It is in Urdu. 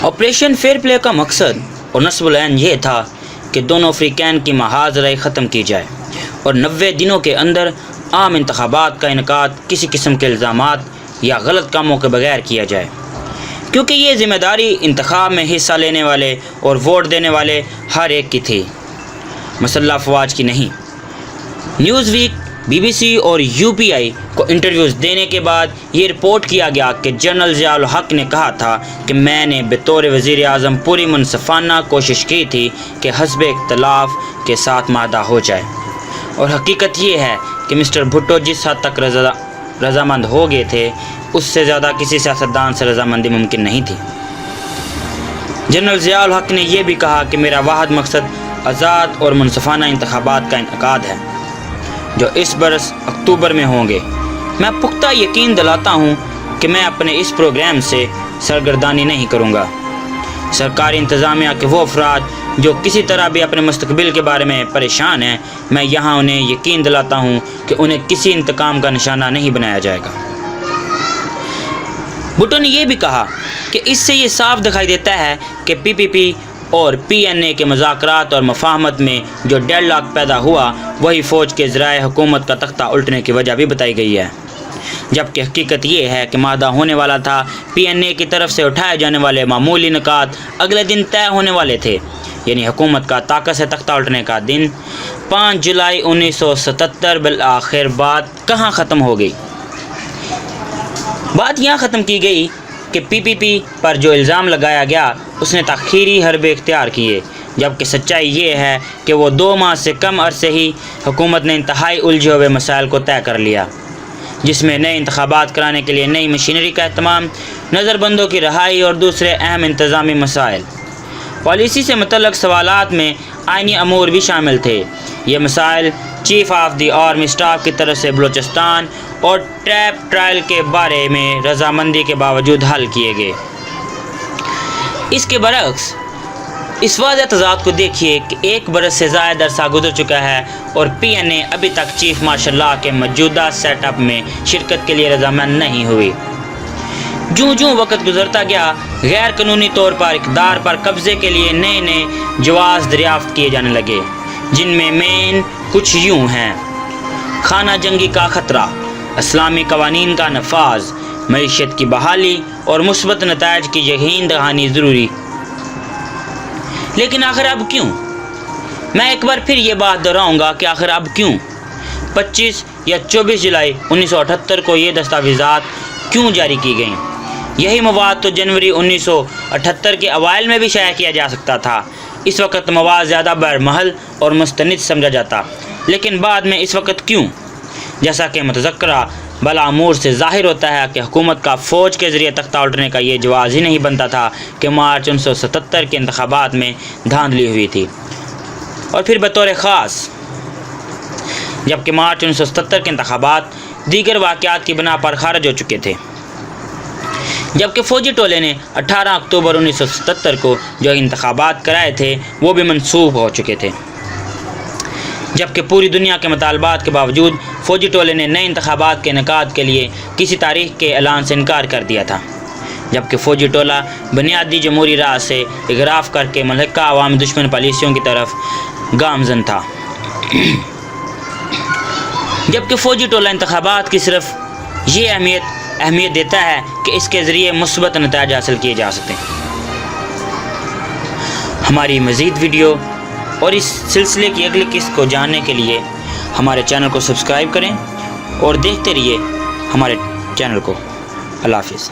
آپریشن فیئر پلے کا مقصد اور نصب العین یہ تھا کہ دونوں افریقین کی محاذ رائے ختم کی جائے اور 90 دنوں کے اندر عام انتخابات کا انعقاد کسی قسم کے الزامات یا غلط کاموں کے بغیر کیا جائے، کیونکہ یہ ذمہ داری انتخاب میں حصہ لینے والے اور ووٹ دینے والے ہر ایک کی تھی، مسلح افواج کی نہیں۔ نیوز ویک، BBC اور UPI کو انٹرویوز دینے کے بعد یہ رپورٹ کیا گیا کہ جنرل ضیاء الحق نے کہا تھا کہ میں نے بطور وزیر اعظم پوری منصفانہ کوشش کی تھی کہ حزب اختلاف کے ساتھ معاہدہ ہو جائے، اور حقیقت یہ ہے کہ مسٹر بھٹو جس حد تک رضامند ہو گئے تھے اس سے زیادہ کسی سیاستدان سے رضامندی ممکن نہیں تھی۔ جنرل ضیاء الحق نے یہ بھی کہا کہ میرا واحد مقصد آزاد اور منصفانہ انتخابات کا انعقاد ہے جو اس برس اکتوبر میں ہوں گے۔ میں پختہ یقین دلاتا ہوں کہ میں اپنے اس پروگرام سے سرگردانی نہیں کروں گا۔ سرکاری انتظامیہ کے وہ افراد جو کسی طرح بھی اپنے مستقبل کے بارے میں پریشان ہیں، میں یہاں انہیں یقین دلاتا ہوں کہ انہیں کسی انتقام کا نشانہ نہیں بنایا جائے گا۔ بھٹو نے یہ بھی کہا کہ اس سے یہ صاف دکھائی دیتا ہے کہ PPP اور PNA کے مذاکرات اور مفاہمت میں جو ڈیڈ لاک پیدا ہوا وہی فوج کے ذرائع حکومت کا تختہ الٹنے کی وجہ بھی بتائی گئی ہے، جبکہ حقیقت یہ ہے کہ معاہدہ ہونے والا تھا۔ PNA کی طرف سے اٹھائے جانے والے معمولی نکات اگلے دن طے ہونے والے تھے، یعنی حکومت کا طاقت سے تختہ الٹنے کا دن 5 جولائی 1977۔ بالآخر بات کہاں ختم ہو گئی؟ بات یہاں ختم کی گئی کہ PPP پر جو الزام لگایا گیا اس نے تاخیری حربے اختیار کیے، جبکہ سچائی یہ ہے کہ وہ 2 ماہ سے کم عرصے ہی حکومت نے انتہائی الجھے ہوئے مسائل کو طے کر لیا، جس میں نئے انتخابات کرانے کے لیے نئی مشینری کا اہتمام، نظر بندوں کی رہائی اور دوسرے اہم انتظامی مسائل۔ پالیسی سے متعلق سوالات میں آئینی امور بھی شامل تھے۔ یہ مسائل chief of the army staff کی طرف سے بلوچستان اور ٹیپ ٹرائل کے بارے میں رضامندی کے باوجود حل کیے گئے۔ اس کے برعکس اس واضح تضاد کو دیکھیے کہ 1 برس سے زائد عرصہ گزر چکا ہے اور PNA ابھی تک چیف مارشل لاء کے موجودہ سیٹ اپ میں شرکت کے لیے رضامند نہیں ہوئی۔ جوں وقت گزرتا گیا، غیر قانونی طور پر اقتدار پر قبضے کے لیے نئے جواز دریافت کیے جانے لگے، جن میں مین کچھ یوں ہیں: خانہ جنگی کا خطرہ، اسلامی قوانین کا نفاذ، معیشت کی بحالی اور مثبت نتائج کی یقین دہانی ضروری۔ لیکن آخر اب کیوں؟ میں ایک بار پھر یہ بات دہراؤں گا کہ آخر اب کیوں؟ 25 یا 24 جولائی 1978 کو یہ دستاویزات کیوں جاری کی گئیں؟ یہی مواد تو جنوری 1978 کے اوائل میں بھی شائع کیا جا سکتا تھا۔ اس وقت مواد زیادہ برمحل اور مستند سمجھا جاتا، لیکن بعد میں اس وقت کیوں؟ جیسا کہ متذکرہ بالامور سے ظاہر ہوتا ہے کہ حکومت کا فوج کے ذریعے تختہ الٹنے کا یہ جواز ہی نہیں بنتا تھا کہ مارچ 1977 کے انتخابات میں دھاندلی ہوئی تھی، اور پھر بطور خاص جبکہ مارچ 1977 کے انتخابات دیگر واقعات کی بنا پر خارج ہو چکے تھے، جبکہ فوجی ٹولے نے 18 اکتوبر 1977 کو جو انتخابات کرائے تھے وہ بھی منسوخ ہو چکے تھے، جبکہ پوری دنیا کے مطالبات کے باوجود فوجی ٹولے نے نئے انتخابات کے انعقاد کے لیے کسی تاریخ کے اعلان سے انکار کر دیا تھا، جبکہ فوجی ٹولہ بنیادی جمہوری راہ سے اغراف کر کے ملحقہ عوامی دشمن پالیسیوں کی طرف گامزن تھا، جبکہ فوجی ٹولہ انتخابات کی صرف یہ اہمیت دیتا ہے کہ اس کے ذریعے مثبت نتائج حاصل کیے جا سکتے ہیں۔ ہماری مزید ویڈیو اور اس سلسلے کی اگلی قسط کو جاننے کے لیے ہمارے چینل کو سبسکرائب کریں اور دیکھتے رہیے ہمارے چینل کو۔ اللہ حافظ۔